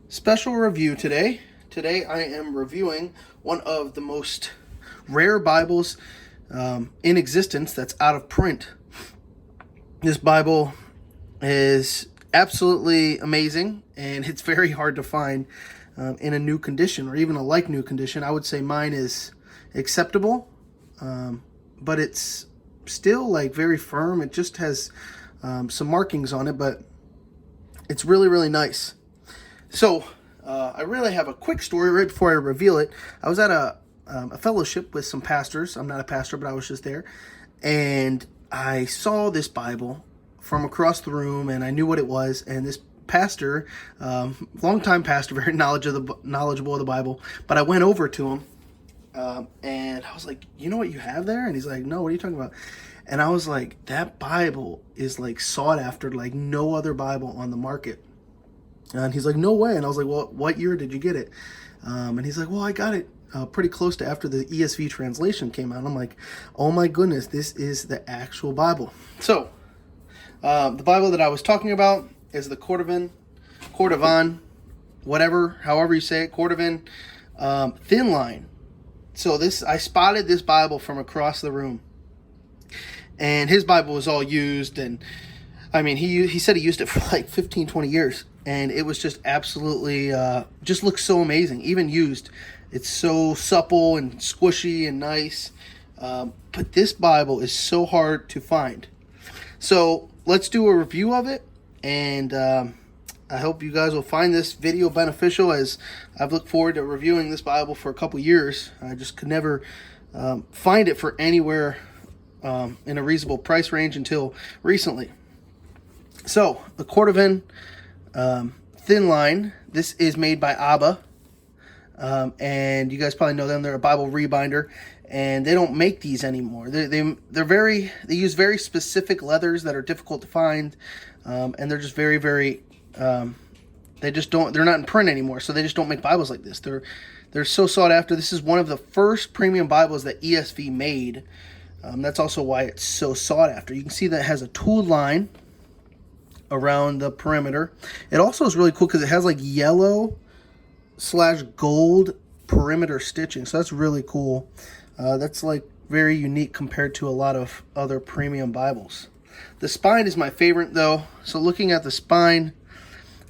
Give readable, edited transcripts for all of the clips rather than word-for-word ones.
Special review today. Today I am reviewing one of the most rare Bibles in existence that's out of print. This Bible is absolutely amazing, and it's very hard to find in a new condition or even a like new condition. I would say mine is acceptable, but it's still like very firm. It just has some markings on it, but it's really, really nice. So, I really have a quick story right before I reveal it. I was at a fellowship with some pastors. I'm not a pastor, but I was just there. And I saw this Bible from across the room, and I knew what it was. And this pastor, longtime pastor, very knowledgeable of the Bible, but I went over to him, and I was like, "You know what you have there?" And he's like, "No, what are you talking about?" And I was like, "That Bible is like sought after like no other Bible on the market." And he's like, "No way." And I was like, "Well, what year did you get it?" And he's like, "Well, I got it pretty close to after the ESV translation came out." And I'm like, "Oh my goodness, this is the actual Bible." So, the Bible that I was talking about is the Cordovan, whatever, however you say it, Cordovan thin line. So I spotted this Bible from across the room, and his Bible was all used, and I mean, he said he used it for like 15, 20 years. And it was just absolutely, just looks so amazing. Even used, it's so supple and squishy and nice. But this Bible is so hard to find. So let's do a review of it. And I hope you guys will find this video beneficial, as I've looked forward to reviewing this Bible for a couple years. I just could never find it for anywhere in a reasonable price range until recently. So the Cordovan thin line. This is made by Abba, and you guys probably know them. They're a Bible rebinder, and they don't make these anymore. They use very specific leathers that are difficult to find, and they're just very, very. They're not in print anymore, so they just don't make Bibles like this. They're so sought after. This is one of the first premium Bibles that ESV made. That's also why it's so sought after. You can see that it has a tooled line around the perimeter. It also is really cool because it has like yellow/gold perimeter stitching, so that's really cool. That's like very unique compared to a lot of other premium Bibles. The spine is my favorite though. So looking at the spine,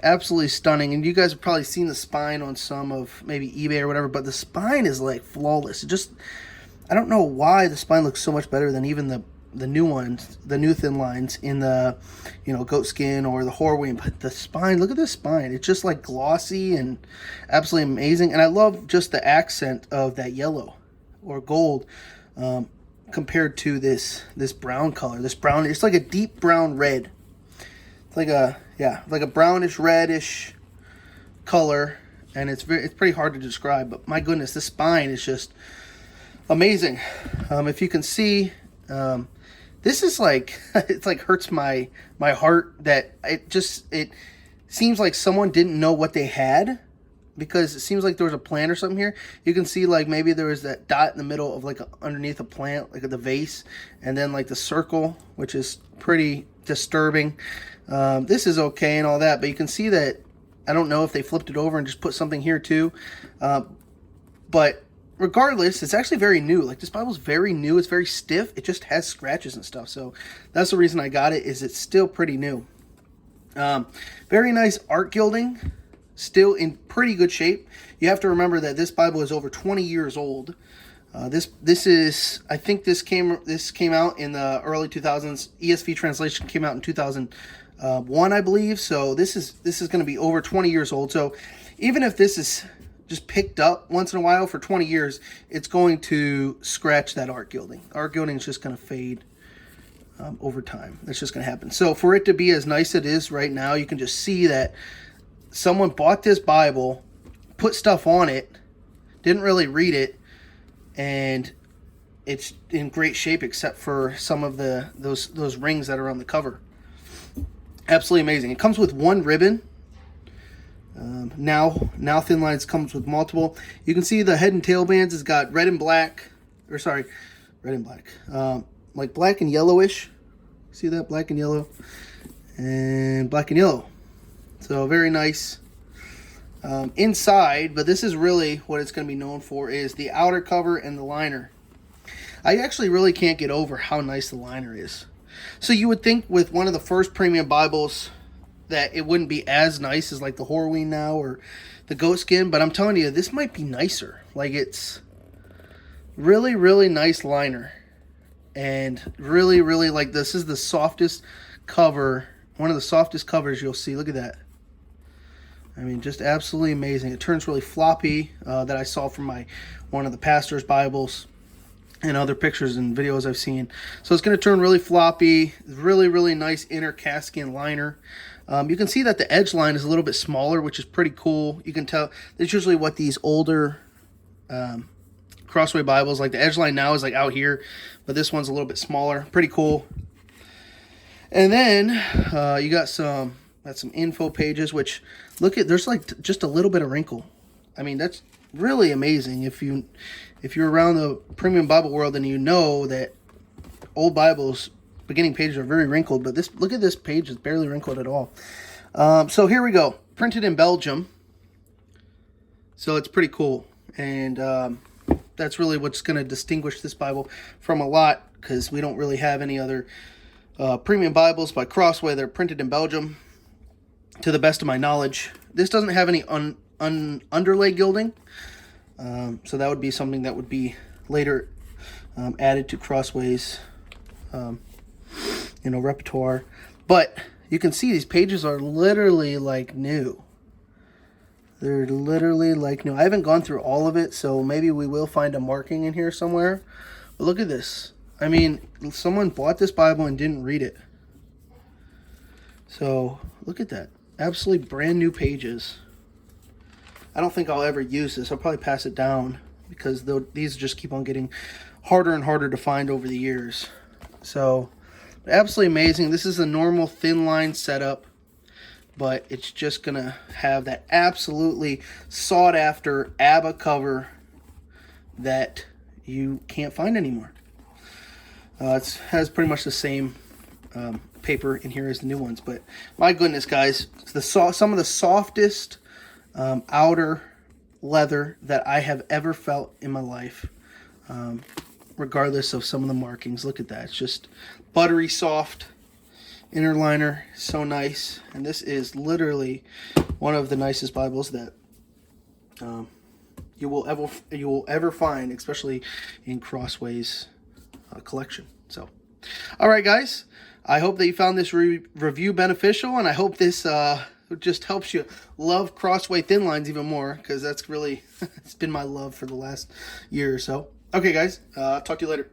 absolutely stunning. And you guys have probably seen the spine on some of maybe eBay or whatever, but the spine is like flawless. I don't know why the spine looks so much better than even the new ones, the new thin lines in the, goat skin or the Horween. But the spine, look at this spine. It's just like glossy and absolutely amazing. And I love just the accent of that yellow or gold compared to this brown color. This brown, it's like a deep brown red. It's like a brownish reddish color, and it's pretty hard to describe. But my goodness, this spine is just amazing. If you can see, this is like, it's like hurts my heart that it seems like someone didn't know what they had, because it seems like there was a plant or something here. You can see like maybe there was that dot in the middle of like underneath a plant, like at the vase, and then like the circle, which is pretty disturbing. This is okay and all that, but you can see that, I don't know if they flipped it over and just put something here too, but regardless, it's actually very new. Like, this Bible's very new. It's very stiff. It just has scratches and stuff. So that's the reason I got it, is it's still pretty new. Very nice art gilding. Still in pretty good shape. You have to remember that this Bible is over 20 years old. This came out in the early 2000s. ESV translation came out in 2001, I believe. So this is going to be over 20 years old. So even if this is just picked up once in a while for 20 years, it's going to scratch that art gilding. Art gilding is just going to fade over time. That's just going to happen. So for it to be as nice as it is right now, you can just see that someone bought this Bible, put stuff on it, didn't really read it, and it's in great shape except for some of those rings that are on the cover. Absolutely amazing. It comes with one ribbon. Now thin lines comes with multiple. You can see the head and tail bands has got red and black, like black and yellowish. See that? Black and yellow, and black and yellow. So very nice. inside, but this is really what it's going to be known for, is the outer cover and the liner. I actually really can't get over how nice the liner is. So you would think with one of the first premium Bibles that it wouldn't be as nice as like the Horween now or the Goat Skin, but I'm telling you, this might be nicer. Like, it's really, really nice liner. And really, really, like, this is the softest cover, one of the softest covers you'll see. Look at that. I mean, just absolutely amazing. It turns really floppy, that I saw from one of the pastor's Bibles and other pictures and videos I've seen. So it's going to turn really floppy. Really, really nice inner calfskin liner. You can see that the edge line is a little bit smaller, which is pretty cool. You can tell that's usually what these older Crossway Bibles, like the edge line now is like out here, but this one's a little bit smaller. Pretty cool. And then you got some info pages, which look at, there's like just a little bit of wrinkle. I mean, that's really amazing. If you're around the premium Bible world and you know that old Bibles beginning pages are very wrinkled, but look at this page, it's barely wrinkled at all. So here we go. Printed in Belgium. So it's pretty cool. And that's really what's going to distinguish this Bible from a lot, because we don't really have any other premium Bibles by Crossway that are printed in Belgium, to the best of my knowledge. This doesn't have any underlay gilding. So that would be something that would be later added to Crossway's repertoire. But you can see these pages are literally like new. They're literally like new. I haven't gone through all of it, so maybe we will find a marking in here somewhere. But look at this. I mean, someone bought this Bible and didn't read it. So look at that. Absolutely brand new pages. I don't think I'll ever use this. I'll probably pass it down, because these just keep on getting harder and harder to find over the years. So absolutely amazing. This is a normal thin line setup, but it's just going to have that absolutely sought after ABBA cover that you can't find anymore. It has pretty much the same paper in here as the new ones, but my goodness, guys, some of the softest outer leather that I have ever felt in my life, regardless of some of the markings. Look at that. It's just buttery soft. Inner liner, so nice. And this is literally one of the nicest Bibles that you will ever find, especially in Crossway's collection. So, all right, guys, I hope that you found this review beneficial, and I hope this just helps you love Crossway thin lines even more, because that's really it's been my love for the last year or so. Okay, guys, talk to you later.